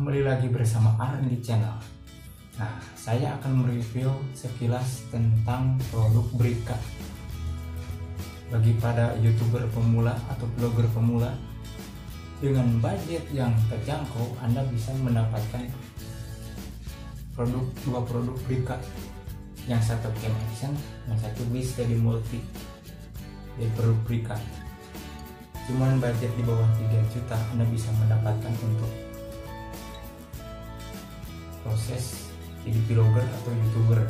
Kembali lagi bersama R&D Channel. Nah, saya akan mereview sekilas tentang produk Brika. Bagi pada YouTuber pemula atau blogger pemula, dengan budget yang terjangkau, Anda bisa mendapatkan dua produk Brika. Yang satu Cam Action, yang satu bisa di multi dari produk Brika. Cuman budget di bawah 3 juta Anda bisa mendapatkan untuk proses jadi vlogger atau YouTuber.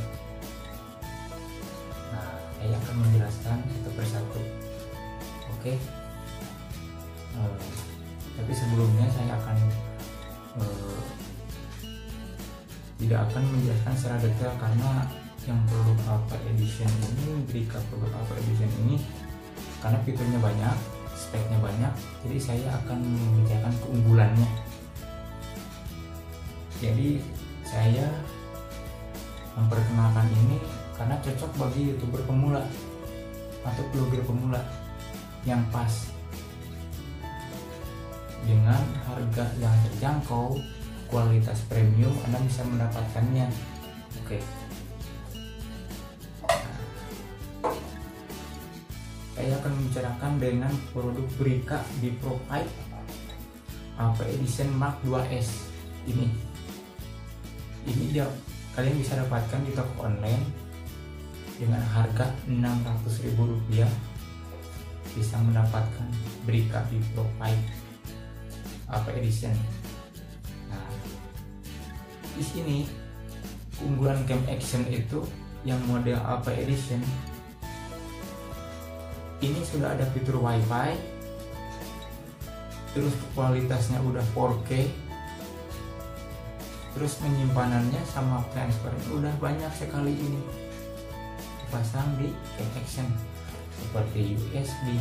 Nah, saya akan menjelaskan satu persatu. Oke. Tapi sebelumnya saya akan tidak akan menjelaskan secara detail karena yang produk Alpha Edition ini, Brika produk Alpha Edition ini, karena fiturnya banyak, speknya banyak, jadi saya akan membicarakan keunggulannya. Jadi saya memperkenalkan ini karena cocok bagi YouTuber pemula atau blogger pemula yang pas dengan harga yang terjangkau, kualitas premium, Anda bisa mendapatkannya. Oke. Saya akan membicarakan dengan produk Brika Bipro 5 Alpha Edition Mark 2S ini dia kalian bisa dapatkan di toko online dengan harga Rp600.000. Bisa mendapatkan Brika Bipro 5 Alpha Edition. Nah, di sini keunggulan Cam Action itu yang model Alpha Edition ini sudah ada fitur WiFi, terus kualitasnya udah 4K, terus menyimpanannya sama transfernya udah banyak sekali ini dipasang di Cam Action, seperti USB,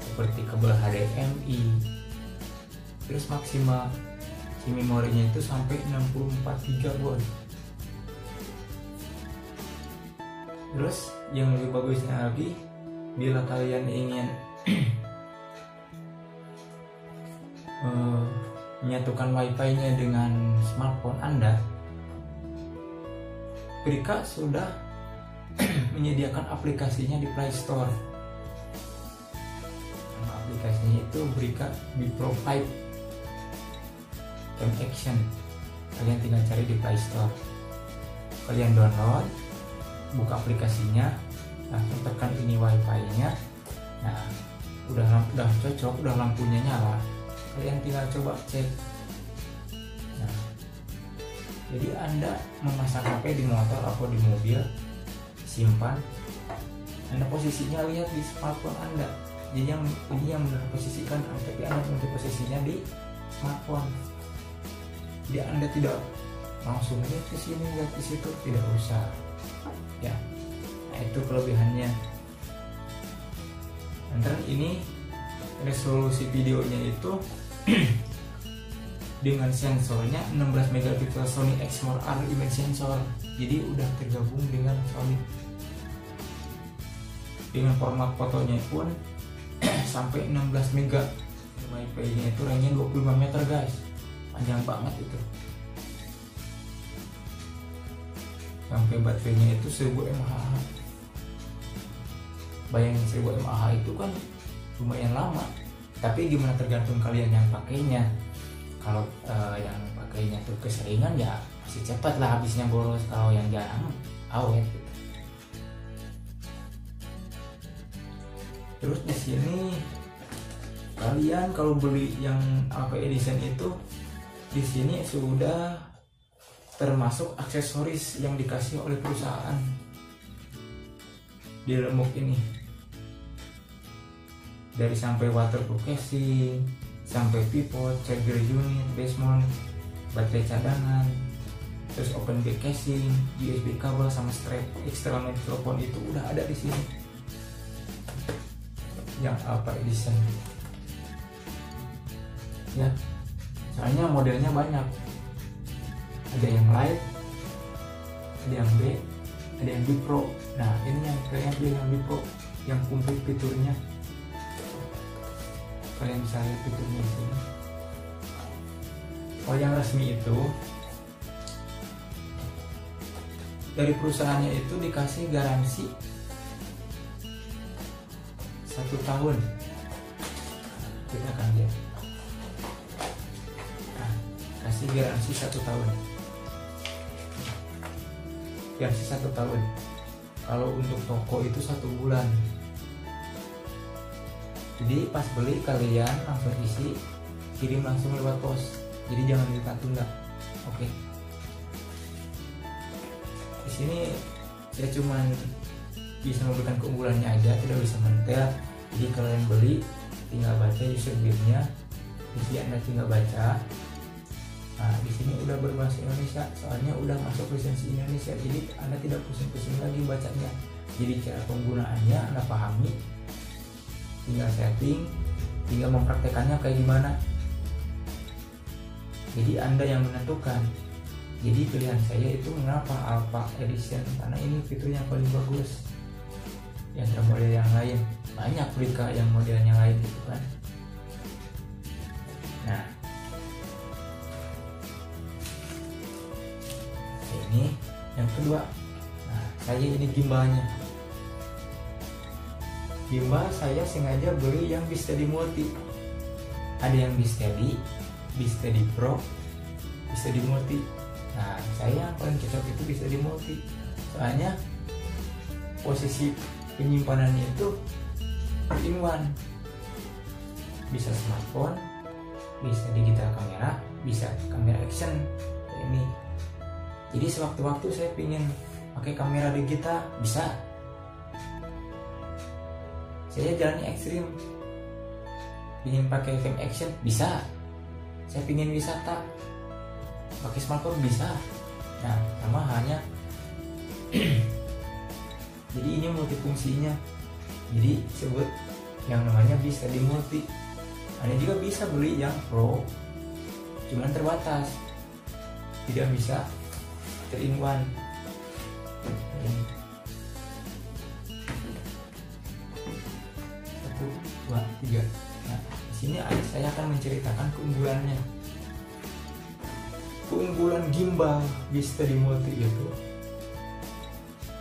seperti kabel HDMI, terus maksimal si memorinya itu sampai 64 GB. Terus yang lebih bagusnya lagi, bila kalian ingin menyatukan WiFi-nya dengan smartphone Anda, Brika sudah menyediakan aplikasinya di Play Store. Nama aplikasinya itu Brika Bipro 5 Cam Action. Kalian tinggal cari di Play Store, kalian download, buka aplikasinya, langsung tekan ini WiFi-nya. Nah, udah cocok, udah lampunya nyala, kalian tinggal coba cek. Nah, jadi Anda memasang HP di motor atau di mobil, simpan, Anda posisinya lihat di smartphone Anda. Jadi ini yang posisikan, tapi Anda untuk posisinya di smartphone. Jadi Anda tidak langsung lihat ke sini, lihat ke situ, tidak usah. Ya. Nah, itu kelebihannya. Dan ini resolusi videonya itu dengan sensornya 16 megapiksel Sony Exmor-R image sensor. Jadi udah tergabung dengan Sony. Dengan format fotonya pun sampai 16 mega. WiFi-nya itu range 25 meter, guys. Panjang banget itu. Sampai baterainya itu 1000 mAh. Bayangin 1000 mAh itu kan lumayan lama, tapi gimana tergantung kalian yang pakainya. Kalau yang pakainya tuh keseringan ya masih cepat lah habisnya boros, kalau yang jarang awet gitu. Terus di sini kalian kalau beli yang Alpha Edition itu, di sini sudah termasuk aksesoris yang dikasih oleh perusahaan di remuk ini, dari sampai waterproof casing, sampai pivot, charger unit, base mount, baterai cadangan, terus open back casing, USB kabel sama strap eksternal mikrofon itu udah ada di sini. Yang Alpha Edition, ya, soalnya modelnya banyak. Ada yang light, ada yang B, ada yang Bipro. Nah, ini yang kalian beli yang Bipro, yang komplit fiturnya. Kalian bisa lihat fiturnya di sini. Kalau yang resmi itu dari perusahaannya itu dikasih garansi 1 tahun. Kita akan lihat. Nah, kasih garansi 1 tahun. Garansi 1 tahun. Kalau untuk toko itu 1 bulan. Jadi pas beli kalian langsung isi, kirim langsung lewat pos. Jadi jangan ditunda. Oke. Di sini saya cuman bisa memberikan keunggulannya aja, tidak bisa mentel. Jadi kalian beli tinggal baca user guide-nya, isi Anda tinggal baca. Nah, di sini udah berbahasa Indonesia, soalnya udah masuk lisensi Indonesia. Jadi Anda tidak pusing-pusing lagi bacanya. Jadi cara penggunaannya Anda pahami, tinggal setting, tinggal mempraktekannya kayak gimana. Jadi Anda yang menentukan. Jadi pilihan saya itu mengapa Alpha Edition, karena ini fiturnya paling bagus. Yang ada model yang lain, banyak Brika yang modelnya lain gitu kan. Nah, ini yang kedua. Nah, saya ini gimbalnya. Gimbal saya sengaja beli yang Bisteady Multi. Ada yang Bisteady Pro, Bisteady Multi. Nah, saya yang paling cocok itu Bisteady Multi. Soalnya posisi penyimpanannya itu in one. Bisa smartphone, bisa digital kamera, bisa kamera action kayak ini. Jadi sewaktu-waktu saya pingin pakai kamera digital, bisa. Saya jalannya ekstrim, pingin pakai cam action, bisa. Saya pingin wisata, pakai smartphone, bisa. Nah, sama halnya. Jadi ini multifungsinya. Jadi sebut yang namanya Bisteady Multi. Anda juga bisa beli yang Pro, cuman terbatas, tidak bisa 3-in-1. Ini 1, 2, 3. Nah, di sini saya akan menceritakan keunggulannya. Keunggulan gimbal Bisteady Multi itu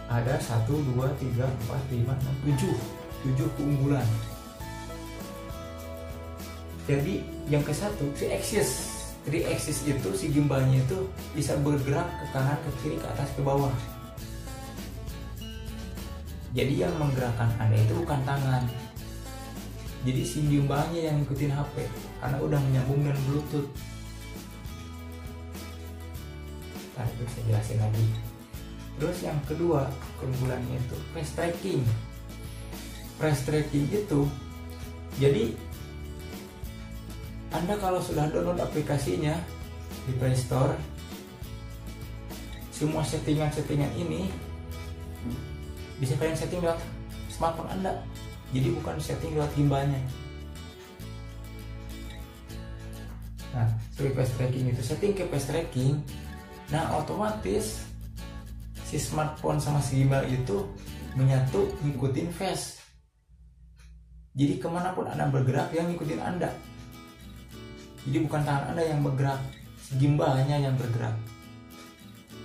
ada 1, 2, 3, 4, 5, 6, 7 keunggulan. Jadi yang ke-1 3 axis itu si gimbalnya itu bisa bergerak ke kanan, ke kiri, ke atas, ke bawah. Jadi yang menggerakkan Anda itu bukan tangan. Jadi si gimbalnya yang ngikutin HP karena udah menyambung dengan Bluetooth. Nah, itu saya jelasin lagi. Terus yang kedua keunggulannya itu press tracking. Press tracking itu jadi Anda kalau sudah download aplikasinya di Play Store, semua settingan-settingan ini bisa kalian setting lewat smartphone Anda. Jadi bukan setting lewat gimbalnya. Nah, sebagai press tracking itu setting ke press tracking. Nah, otomatis si smartphone sama si gimbal itu menyatu ngikutin face. Jadi kemanapun Anda bergerak yang ngikutin Anda. Jadi bukan tangan Anda yang bergerak, si gimbalnya yang bergerak.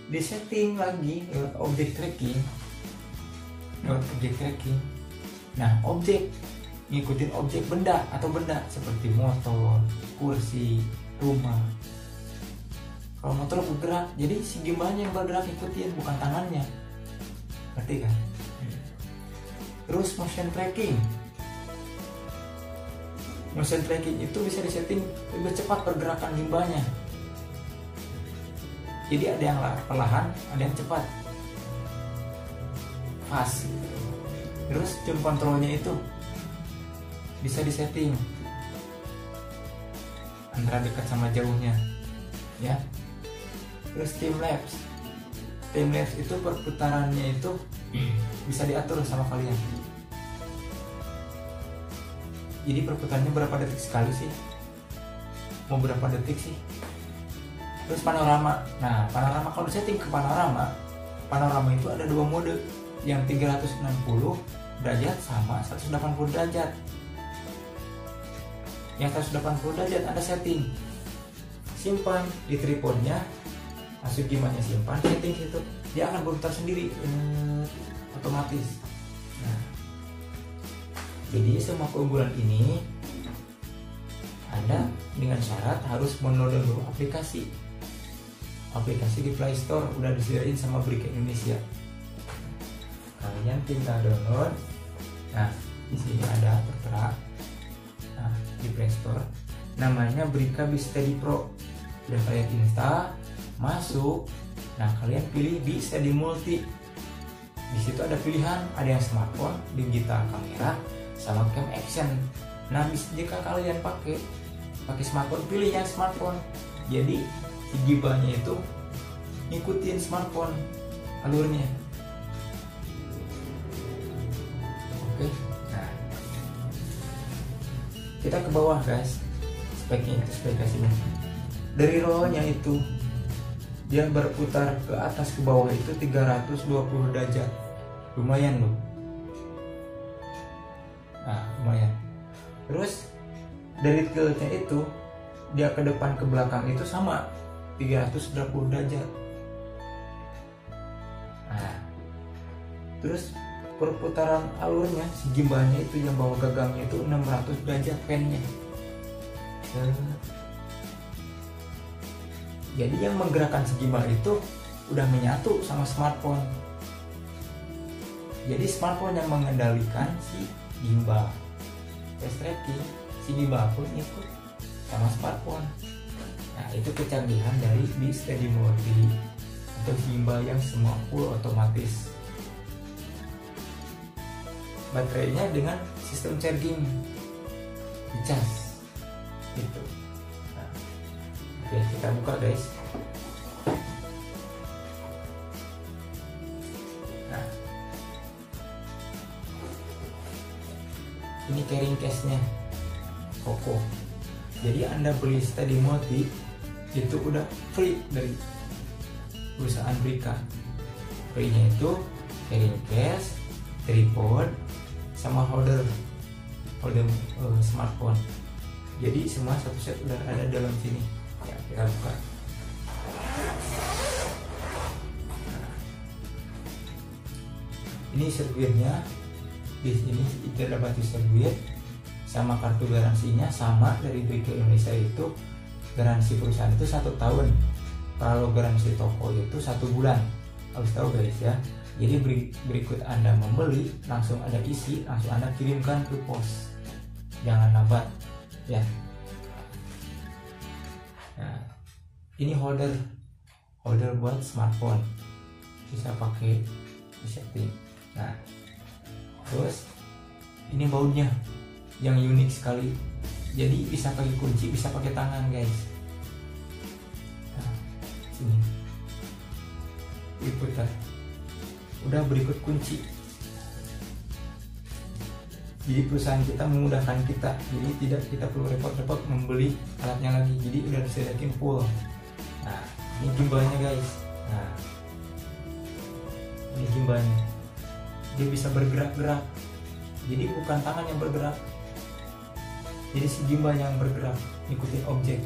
Di setting lagi lewat object tracking. Nah, objek ngikutin objek benda atau benda seperti motor, kursi, rumah. Kalau motor bergerak, jadi si gimbalnya yang bergerak ikutin, bukan tangannya. Ngerti kan? Terus motion tracking. Motion tracking itu bisa disetting lebih cepat pergerakan gimbalnya. Jadi ada yang perlahan, ada yang cepat. Fast. Terus jam kontrolnya itu bisa disetting antara dekat sama jauhnya, ya. Terus time lapse itu perputarannya itu bisa diatur sama kalian. Jadi perputarannya berapa detik sekali sih? Mau berapa detik sih? Terus panorama. Nah, panorama kalau disetting ke panorama itu ada 2 mode, yang 360 derajat sama 180 derajat. Yang 180 derajat Anda setting simpan di tripodnya, masuk gimbalnya, simpan, setting situ, dia akan berputar sendiri otomatis. Nah, jadi semua keunggulan ini Anda dengan syarat harus mendownload dulu aplikasi di Play Store, udah disediain sama Brika Indonesia. Kalian tinggal download. Nah, di sini ada tertera. Nah, di Play Store namanya Brika Steady Pro. Udah kalian install, masuk. Nah, kalian pilih Bi Steady Multi. Di situ ada pilihan, ada yang smartphone, digital kamera, sama cam action. Nah, jika kalian pakai smartphone, pilih yang smartphone. Jadi si gimbalnya itu ngikutin smartphone alurnya. Oke. Nah, kita ke bawah guys. Spesifikasinya. Dari rollnya itu dia berputar ke atas ke bawah itu 320 derajat. Lumayan loh. Nah, lumayan. Terus dari tiltnya itu dia ke depan ke belakang itu sama 320 derajat. Nah, terus perputaran alurnya si gimbalnya itu yang bawa gagangnya itu 600 derajat pennya. Jadi yang menggerakkan si gimbal itu udah menyatu sama smartphone. Jadi smartphone yang mengendalikan si gimbal. Fast tracking, si gimbal pun ikut sama smartphone. Nah, itu kecanggihan dari Bi Steady Multi untuk gimbal yang semua full otomatis. Baterainya dengan sistem charging dicas gitu. Nah, oke, kita buka guys. Nah, ini carrying case-nya Poco. Jadi Anda beli Steady Multi itu udah free dari perusahaan Brika. Free-nya itu carrying case, tripod, sama holder smartphone. Jadi semua satu set udah ada dalam sini. Ya, kita buka. Nah, ini sirkuitnya. Di sini kita dapat sirkuit sama kartu garansinya sama dari Brika Indonesia itu. Garansi perusahaan itu 1 tahun. Kalau garansi toko itu 1 bulan. Harus tahu guys ya. Jadi berikut Anda membeli, langsung Anda isi, langsung Anda kirimkan ke pos. Jangan lambat ya. Nah, ini holder buat smartphone. Bisa pakai di setting. Nah, terus ini bautnya yang unik sekali. Jadi bisa pakai kunci, bisa pakai tangan guys. Nah, sini diputar. Udah berikut kunci. Jadi perusahaan kita memudahkan kita. Jadi tidak kita perlu repot-repot membeli alatnya lagi. Jadi udah disediakan full. Nah, ini gimbalnya guys. Nah, ini gimbalnya. Dia bisa bergerak-gerak. Jadi bukan tangan yang bergerak. Jadi si gimbal yang bergerak, ikutin objek.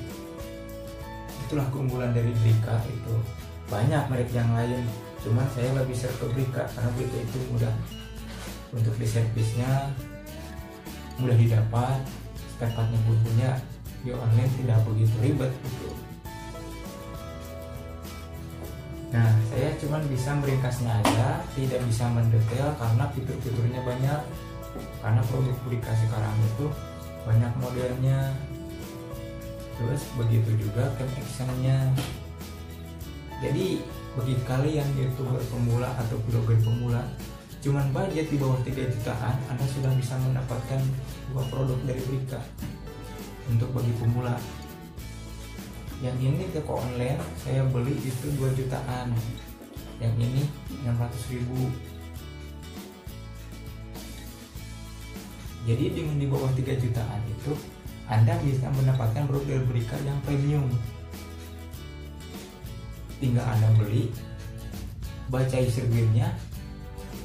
Itulah keunggulan dari Brika itu. Banyak merek yang lain, cuman saya lebih share ke Brika karena Brika itu mudah untuk di servisnya, mudah didapat, spare partnya pun punya, di online tidak begitu ribet gitu. Nah, saya cuman bisa meringkasnya aja, tidak bisa mendetail karena fitur-fiturnya banyak. Karena produk Brika sekarang itu banyak modelnya. Terus begitu juga cam actionnya. Jadi bagi kalian YouTuber pemula atau blogger pemula, cuman budget di bawah 3 jutaan, Anda sudah bisa mendapatkan 2 produk dari Brika untuk bagi pemula. Yang ini toko online saya beli itu 2 jutaan, yang ini 600.000. Jadi dengan di bawah 3 jutaan itu Anda bisa mendapatkan produk dari Brika yang premium. Tinggal Anda beli, baca sirkuitnya,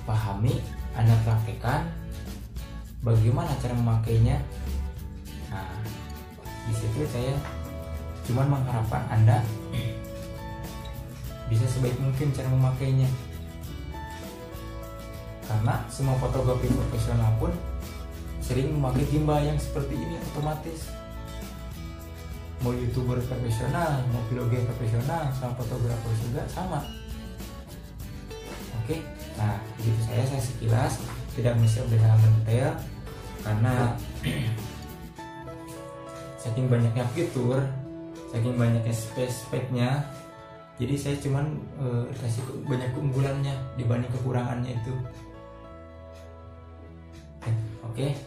pahami, Anda praktekkan bagaimana cara memakainya. Nah, di situ saya cuman mengharapkan Anda bisa sebaik mungkin cara memakainya, karena semua fotografi profesional pun sering memakai gimbal yang seperti ini otomatis. Mau youtuber profesional, mau vlogger profesional, sama fotografer juga sama. Oke, nah begitu saya sekilas, tidak bisa dengan mendetail karena saking banyaknya fitur, saking banyaknya speknya, jadi saya cuman kasih banyak keunggulannya dibanding kekurangannya itu. Oke,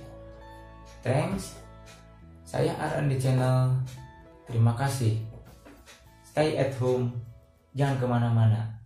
thanks. Saya Aran di channel. Terima kasih. Stay at home, jangan kemana-mana.